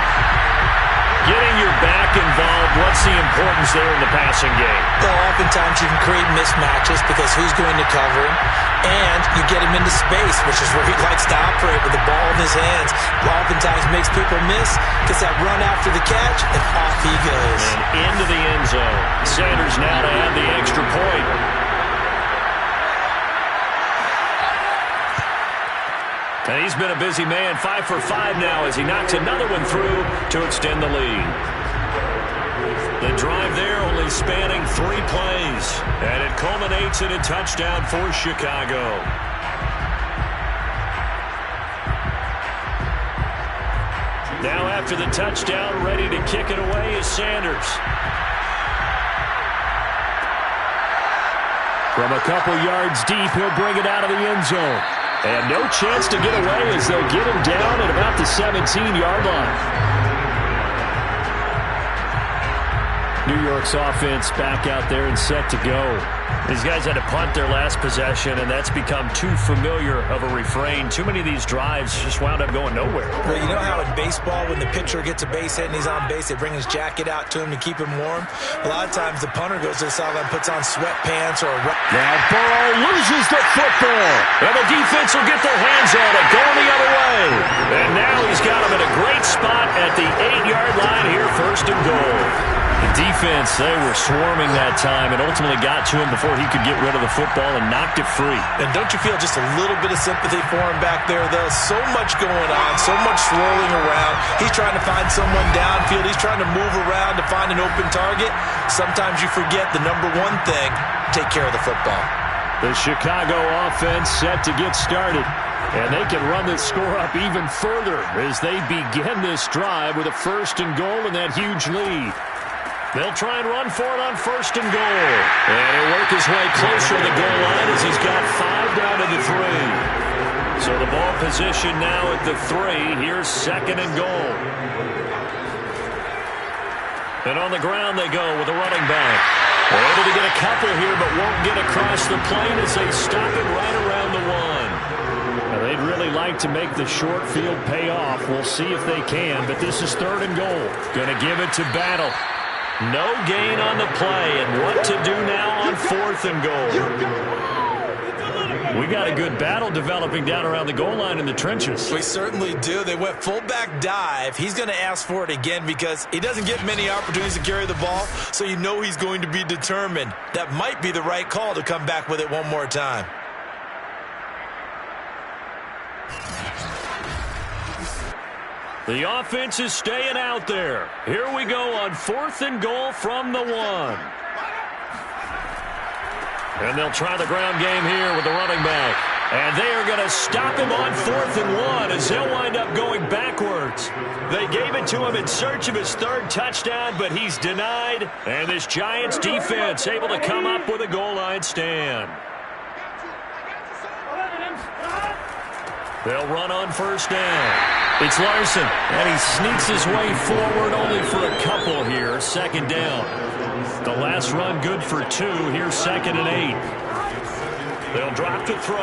Getting your back involved, what's the importance there in the passing game? Well, oftentimes you can create mismatches because who's going to cover him, and you get him into space, which is where he likes to operate with the ball in his hands. Oftentimes makes people miss, gets that run after the catch, and off he goes. And into the end zone. Sanders now to add the extra point. And he's been a busy man, 5 for 5 now as he knocks another one through to extend the lead. The drive there only spanning 3 plays, and it culminates in a touchdown for Chicago. Now after the touchdown, ready to kick it away is Sanders. From a couple yards deep, he'll bring it out of the end zone. And no chance to get away as they'll get him down at about the 17-yard line. New York's offense back out there and set to go. These guys had to punt their last possession, and that's become too familiar of a refrain. Too many of these drives just wound up going nowhere. Well, you know how in baseball, when the pitcher gets a base hit and he's on base, they bring his jacket out to him to keep him warm? A lot of times the punter goes to the sideline, puts on sweatpants or a... Now Burrow loses the football. And the defense will get their hands on it, going the other way. And now he's got him in a great spot at the 8-yard line here, 1st and goal. The defense, they were swarming that time and ultimately got to him before he could get rid of the football and knocked it free. And don't you feel just a little bit of sympathy for him back there, though? So much going on, so much swirling around. He's trying to find someone downfield. He's trying to move around to find an open target. Sometimes you forget the number one thing, take care of the football. The Chicago offense set to get started. And they can run this score up even further as they begin this drive with a 1st and goal and that huge lead. They'll try and run for it on 1st and goal. And he'll work his way closer to the goal line as he's got 5 down to the 3. So the ball position now at the 3. Here's 2nd and goal. And on the ground they go with a running back. They're able to get a couple here, but won't get across the plane as they stop it right around the 1. Now they'd really like to make the short field pay off. We'll see if they can, but this is 3rd and goal. Going to give it to Battle. No gain on the play, and what to do now on 4th and goal. We got a good battle developing down around the goal line in the trenches. We certainly do. They went fullback dive. He's going to ask for it again because he doesn't get many opportunities to carry the ball, so you know he's going to be determined. That might be the right call to come back with it one more time. The offense is staying out there. Here we go on 4th and goal from the 1. And they'll try the ground game here with the running back. And they are going to stop him on 4th and 1 as he'll wind up going backwards. They gave it to him in search of his 3rd touchdown, but he's denied. And this Giants defense able to come up with a goal line stand. They'll run on 1st down. It's Larson, and he sneaks his way forward only for a couple here. 2nd down. The last run good for 2. Here's 2nd and 8. They'll drop the throw.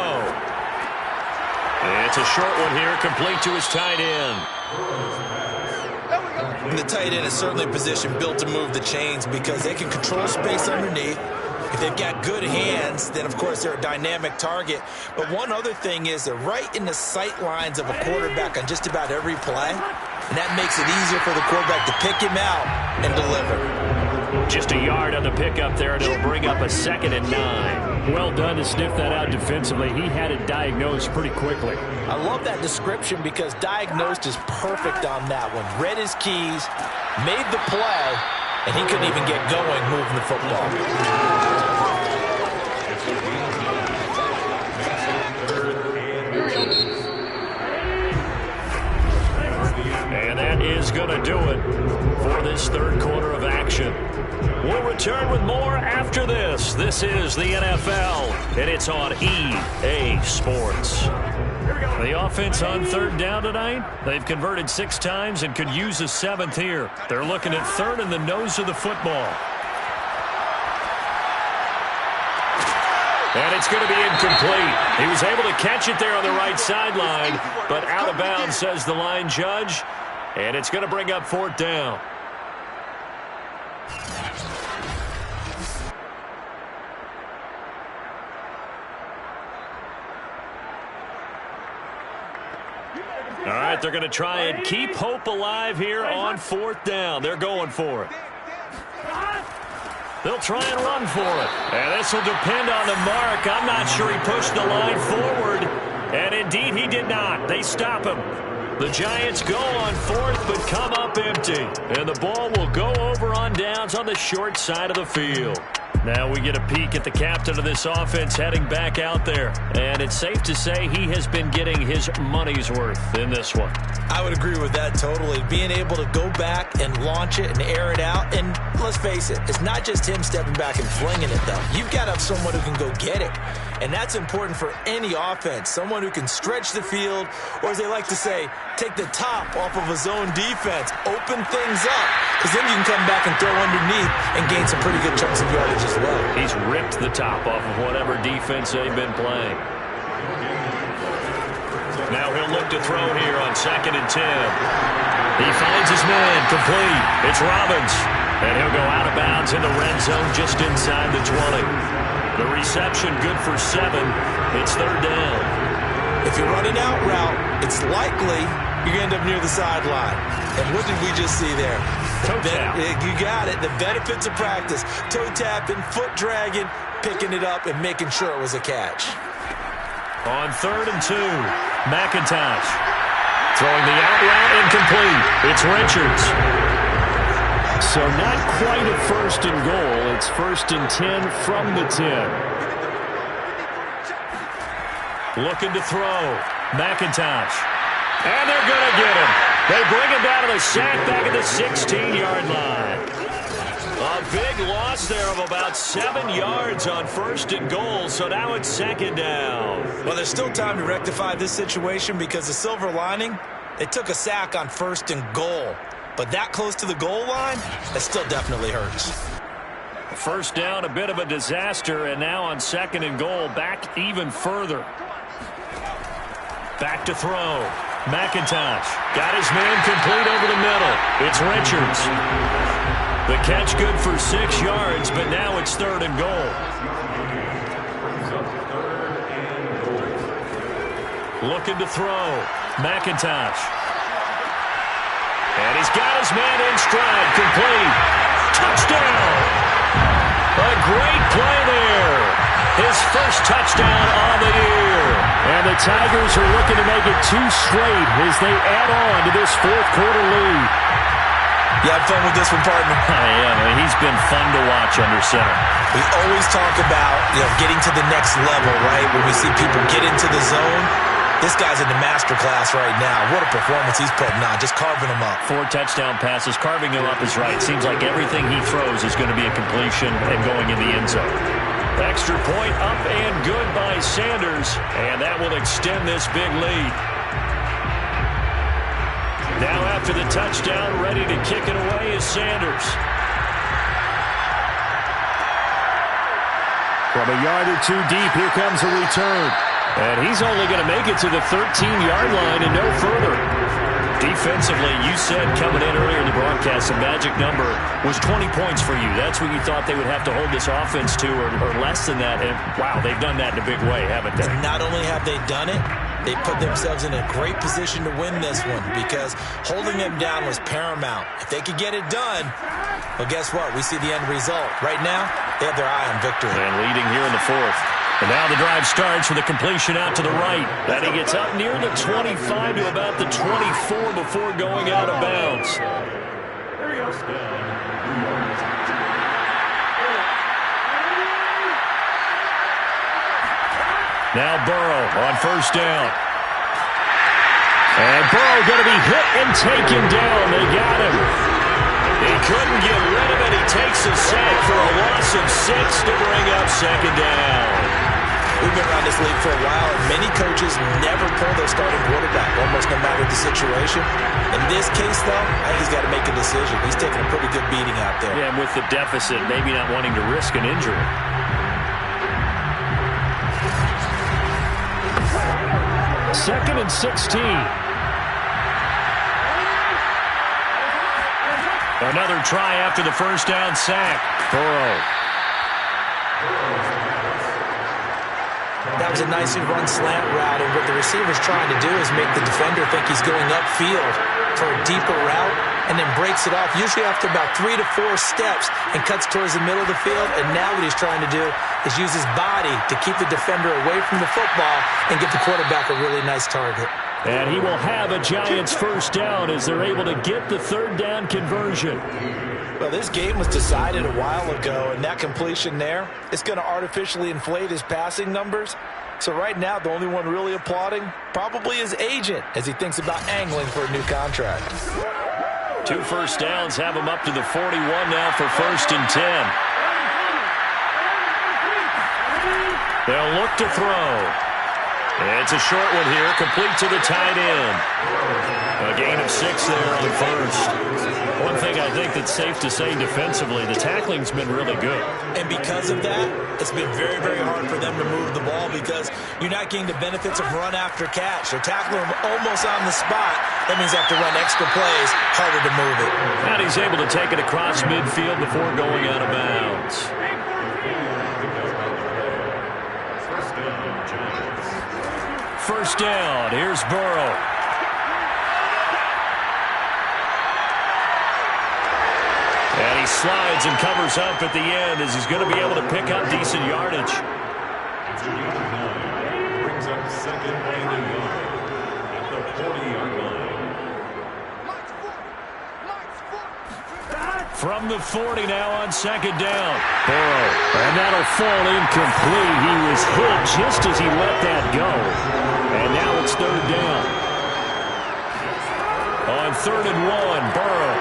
And it's a short one here, complete to his tight end. And the tight end is certainly a position built to move the chains because they can control space underneath. If they've got good hands, then, of course, they're a dynamic target. But one other thing is they're right in the sight lines of a quarterback on just about every play. And that makes it easier for the quarterback to pick him out and deliver. Just a yard on the pickup there, and it'll bring up a 2nd and 9. Well done to sniff that out defensively. He had it diagnosed pretty quickly. I love that description because diagnosed is perfect on that one. Read his keys, made the play, and he couldn't even get going moving the football. And that is going to do it for this 3rd quarter of action. We'll return with more after this. This is the NFL, and it's on EA Sports. The offense on 3rd down tonight, they've converted 6 times and could use a 7th here. They're looking at 3rd in the nose of the football. And it's going to be incomplete. He was able to catch it there on the right sideline, but out of bounds, says the line judge. And it's going to bring up 4th down. All right, they're going to try and keep hope alive here on 4th down. They're going for it. They'll try and run for it. And this will depend on the mark. I'm not sure he pushed the line forward. And indeed, he did not. They stop him. The Giants go on 4th, but come up empty. And the ball will go over on downs on the short side of the field. Now we get a peek at the captain of this offense heading back out there. And it's safe to say he has been getting his money's worth in this one. I would agree with that totally. Being able to go back and launch it and air it out. And let's face it, it's not just him stepping back and flinging it, though. You've got to have someone who can go get it. And that's important for any offense. Someone who can stretch the field, or as they like to say, take the top off of a zone defense, open things up, because then you can come back and throw underneath and gain some pretty good chunks of yardage as well. He's ripped the top off of whatever defense they've been playing. Now he'll look to throw here on 2nd and 10. He finds his man complete. It's Robbins. And he'll go out of bounds in the red zone just inside the 20. The reception good for 7. It's 3rd down. If you're running out route, it's likely you're going to end up near the sideline. And what did we just see there? Toe tap. You got it. The benefits of practice. Toe tapping, foot dragging, picking it up, and making sure it was a catch. On 3rd and 2, McIntosh throwing the out route incomplete. It's Richards. So not quite a 1st and goal. It's 1st and 10 from the 10. Looking to throw. McIntosh. And they're going to get him. They bring him down to the sack back at the 16-yard line. A big loss there of about 7 yards on 1st and goal, so now it's 2nd down. Well, there's still time to rectify this situation because the silver lining, they took a sack on 1st and goal. But that close to the goal line, that still definitely hurts. 1st down, a bit of a disaster, and now on 2nd and goal, back even further. Back to throw. McIntosh got his man complete over the middle. It's Richards. The catch good for 6 yards, but now it's 3rd and goal. Looking to throw. McIntosh. And he's got his man in stride. Complete. Touchdown. A great play there. His first touchdown on the year. And the Tigers are looking to make it 2 straight as they add on to this 4th quarter lead. You have fun with this one, partner? I am. He's been fun to watch under center. We always talk about, getting to the next level, right? When we see people get into the zone, this guy's in the master class right now. What a performance he's putting on, just carving them up. 4 touchdown passes. Carving him up is right. Seems like everything he throws is going to be a completion and going in the end zone. Extra point up and good by Sanders, and that will extend this big lead. Now after the touchdown, ready to kick it away is Sanders. From a yard or 2 deep, here comes a return. And he's only going to make it to the 13-yard line and no further. Defensively, you said coming in earlier in the broadcast, the magic number was 20 points for you. That's what you thought they would have to hold this offense to, or less than that. And, wow, they've done that in a big way, haven't they? Not only have they done it, they put themselves in a great position to win this one because holding them down was paramount. If they could get it done, well, guess what? We see the end result. Right now, they have their eye on victory. And leading here in the 4th. And now the drive starts with a completion out to the right. And he gets up near the 25 to about the 24 before going out of bounds. Now Burrow on 1st down. And Burrow going to be hit and taken down. They got him. He couldn't get rid of it. He takes a sack for a loss of 6 to bring up 2nd down. We've been around this league for a while, and many coaches never pull their starting quarterback, almost no matter the situation. In this case, though, I think he's got to make a decision. He's taking a pretty good beating out there. Yeah, and with the deficit, maybe not wanting to risk an injury. 2nd and 16. Another try after the first down sack. Burrow. That was a nicely run slant route, and what the receiver's trying to do is make the defender think he's going upfield for a deeper route, and then breaks it off, usually after about 3 to 4 steps, and cuts towards the middle of the field. And now what he's trying to do is use his body to keep the defender away from the football and get the quarterback a really nice target. And he will have a Giants first down as they're able to get the third down conversion. Well, this game was decided a while ago, and that completion there is going to artificially inflate his passing numbers. So right now, the only one really applauding probably his agent as he thinks about angling for a new contract. 2 first downs have him up to the 41 now for 1st and 10. They'll look to throw. It's a short one here, complete to the tight end. A gain of 6 there on 1st. One thing I think that's safe to say defensively, the tackling's been really good. And because of that, it's been very, very hard for them to move the ball because you're not getting the benefits of run after catch. They're tackling him almost on the spot. That means they have to run extra plays, harder to move it. And he's able to take it across midfield before going out of bounds. First down, here's Burrow. And he slides and covers up at the end as he's going to be able to pick up decent yardage. Brings up 2nd and a yard at the 40-yard line. From the 40 now on 2nd down. Burrow. And that'll fall incomplete. He was hit just as he let that go. And now it's 3rd down. On 3rd and 1, Burrow.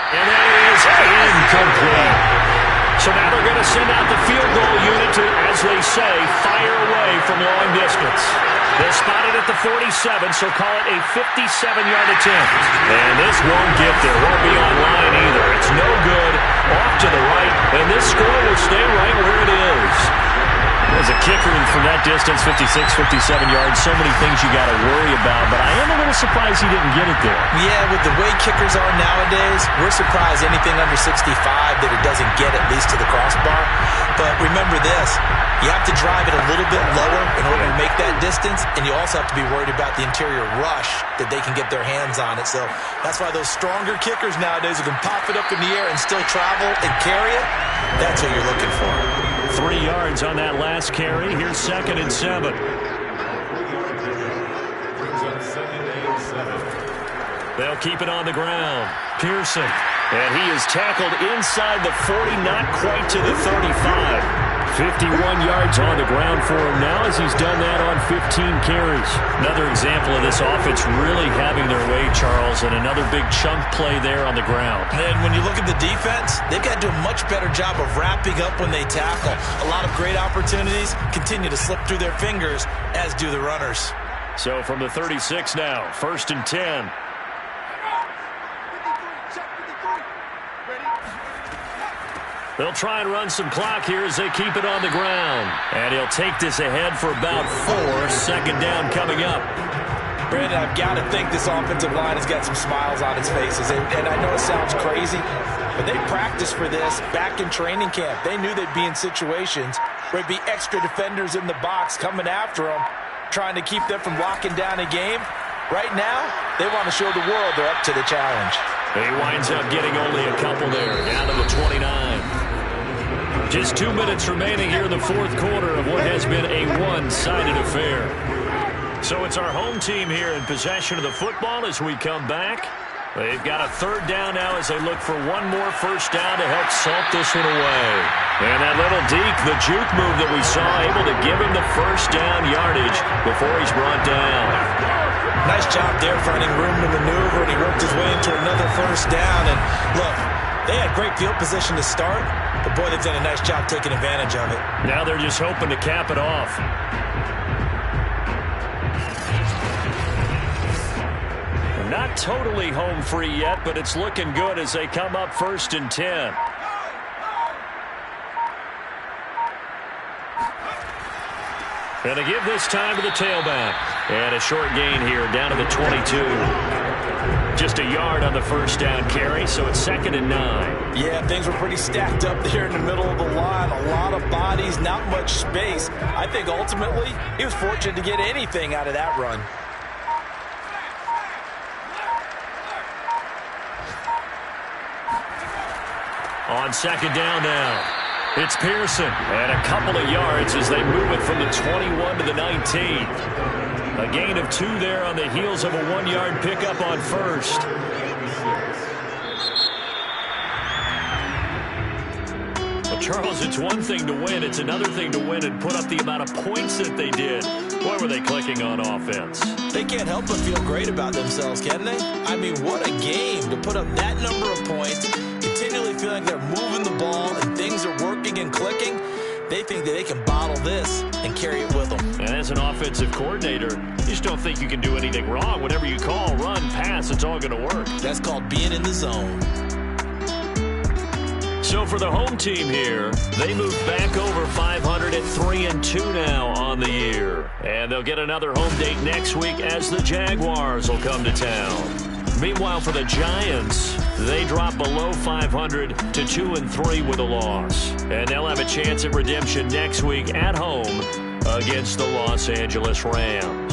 And that is incomplete. So now they're going to send out the field goal unit to, as they say, fire away from long distance. They'll spot it at the 47, so call it a 57-yard attempt. And this won't get there. Won't be on line either. It's no good. Off to the right, and this score will stay right where it is. As a kicker from that distance, 56, 57 yards, so many things you got to worry about, but I am a little surprised he didn't get it there. Yeah, with the way kickers are nowadays, we're surprised anything under 65 that it doesn't get at least to the crossbar. But remember this, you have to drive it a little bit lower in order to make that distance, and you also have to be worried about the interior rush that they can get their hands on it. So that's why those stronger kickers nowadays who can pop it up in the air and still travel and carry it, that's what you're looking for. 3 yards on that last carry. Here's 2nd and 7. They'll keep it on the ground. Pearson. And he is tackled inside the 40, not quite to the 35. 51 yards on the ground for him now as he's done that on 15 carries. Another example of this offense really having their way, Charles, and another big chunk play there on the ground. And when you look at the defense, they've got to do a much better job of wrapping up when they tackle. A lot of great opportunities continue to slip through their fingers, as do the runners. So from the 36 now, 1st and 10. They'll try and run some clock here as they keep it on the ground. And he'll take this ahead for about 4. 2nd down coming up. Brandon, I've got to think this offensive line has got some smiles on its faces. And I know it sounds crazy, but they practiced for this back in training camp. They knew they'd be in situations where there'd be extra defenders in the box coming after them, trying to keep them from locking down a game. Right now, they want to show the world they're up to the challenge. He winds up getting only a couple there, down to the 29. Just 2 minutes remaining here in the 4th quarter of what has been a one-sided affair. So it's our home team here in possession of the football as we come back. They've got a 3rd down now as they look for one more first down to help salt this one away. And that little deke, the juke move that we saw, able to give him the first down yardage before he's brought down. Nice job there finding room to maneuver, and he worked his way into another first down. And look, they had great field position to start, but boy, they've done a nice job taking advantage of it. Now they're just hoping to cap it off. Not totally home free yet, but it's looking good as they come up 1st and 10. And they give this time to the tailback. And a short gain here down to the 22. Just a yard on the first down carry, so it's 2nd and 9. Yeah, things were pretty stacked up there in the middle of the line. A lot of bodies, not much space. I think ultimately he was fortunate to get anything out of that run. On 2nd down now, it's Pearson. And a couple of yards as they move it from the 21 to the 19. A gain of 2 there on the heels of a 1-yard pickup on first. Well, Charles, it's one thing to win. It's another thing to win and put up the amount of points that they did. Boy, were they clicking on offense. They can't help but feel great about themselves, can they? I mean, what a game to put up that number of points, continually feeling like they're moving the ball and things are working and clicking. They think that they can bottle this and carry it with them. And as an offensive coordinator, you just don't think you can do anything wrong. Whatever you call, run, pass, it's all going to work. That's called being in the zone. So for the home team here, they move back over 500 at 3-2 now on the year. And they'll get another home date next week as the Jaguars will come to town. Meanwhile, for the Giants, they drop below 500 to 2-3 with a loss. And they'll have a chance at redemption next week at home against the Los Angeles Rams.